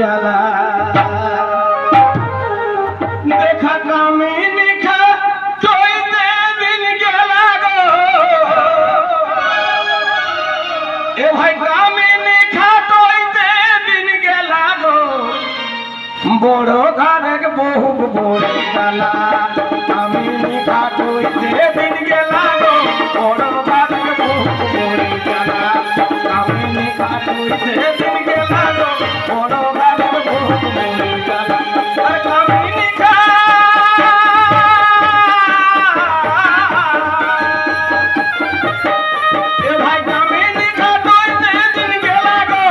জ্বালা দেখা কামিনী খা চইতে দিন গেলা গো এ ভাই কামিনী খা চইতে দিন গেলা গো বড় ঘরের বহু বড় জ্বালা কামিনী খা চইতে দিন গেলা গো বড় ঘরের বহু বড় জ্বালা কামিনী খা চইতে দিন গেলা গো বড় ঘরের বহু বড় জ্বালা আর কামিনী খা এ ভাই কামিনী খা চইতে দিন গেলা গো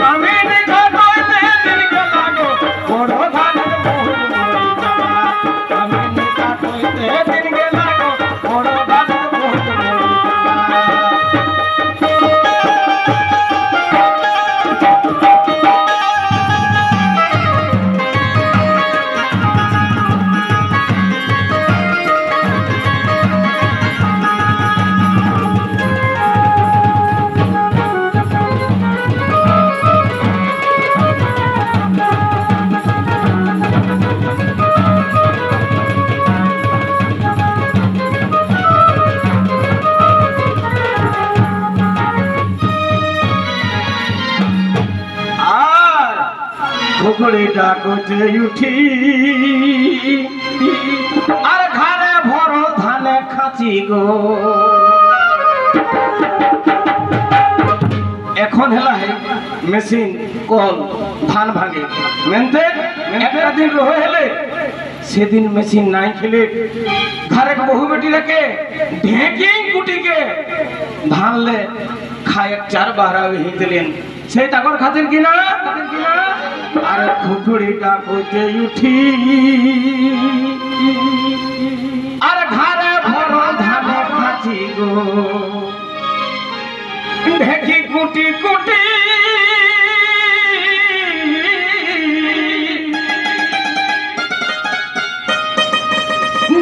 কামিনী খা চইতে দিন গেলা গো বড় ঘরের বহু বড় জ্বালা কামিনী খা চইতে দিন গেলা গো বড় ঘরের বহু বড় জ্বালা আর খুকড়িটা কইতে উঠি আর ঘরে ভর ধানে খাচি গো এখন হেলা হে মেশিন কল ধান ভাঙে মেনতে একটা দিন রহে হেলে সেদিন মেশিন নাই খেলে ঘরে বহু বেটি রেখে ঢেকি কুটিকে ধানলে খায় চার বারা হিতেলেন সেই তাকর খাতেন কিনা আর খুকুড়িটা কইতে উঠি আর ঘরে ভর ধানে খাচি গো ঢেকি কুটি কুটি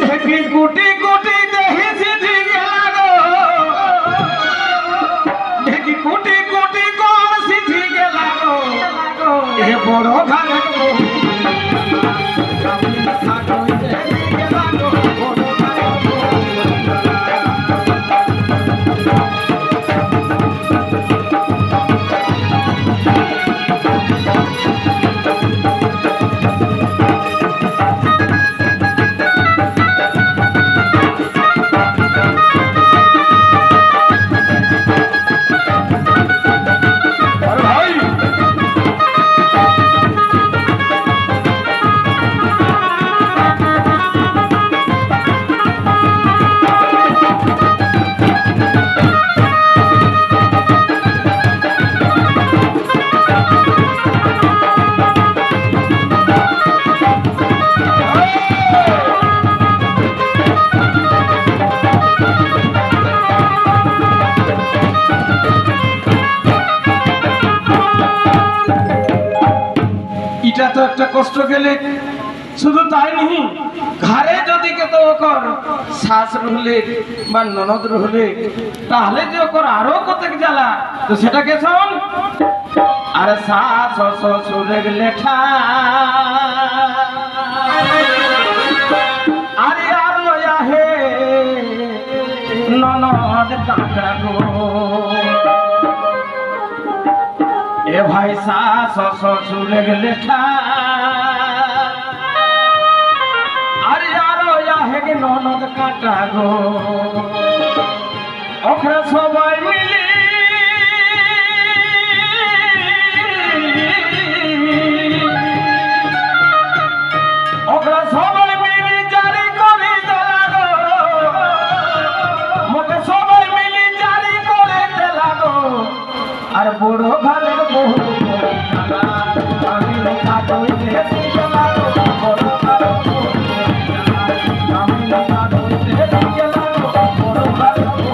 ঢেকি কুটি কুটি দেহি সিধি গেলা গো ঢেকি কুটি কুটি কর সিধি গেলা গো এ বড় ঘরের বহু কামিনী খা চইতে দিন গেলা গো বড় ঘরের বহু এটা তো একটা কষ্ট গেলে শুধু তাই নহি ঘরে যদি কেত ওকর শাশ রহলে বা ননদ রহলে তাহলে যে ওকর আরো কতক জ্বালা তো সেটা কে শোন আরে শাশ শ্বশুরের লেখা আরে আরো আহে ননদ কাকা গো এ ভাই শাশ শ্বশুরের লেখা আরে আরো আহে ননদ কাটা গো ওখানে সবাই মিলি ওখানে সবাই মিলি জারি করে দেলা গো মোকে সবাই মিলি জারি করে দেলা গো আর বড় ঘরের বহু কামিনী খা চইতে দিন গেলা গো বড় ঘরের বহু কামিনী খা চইতে দিন গেলা গো বড় ঘরের বহু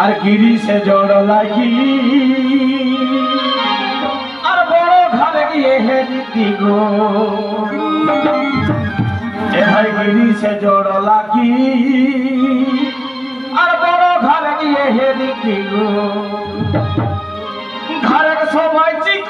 আর গিরি সে জড় লাগি আর বড় ঘরে গিয়ে হেরি গো এ ভাই গিরি সে জড় লাগি আর বড় ঘরে গিয়ে হেরি গো ঘরের সবাই চিক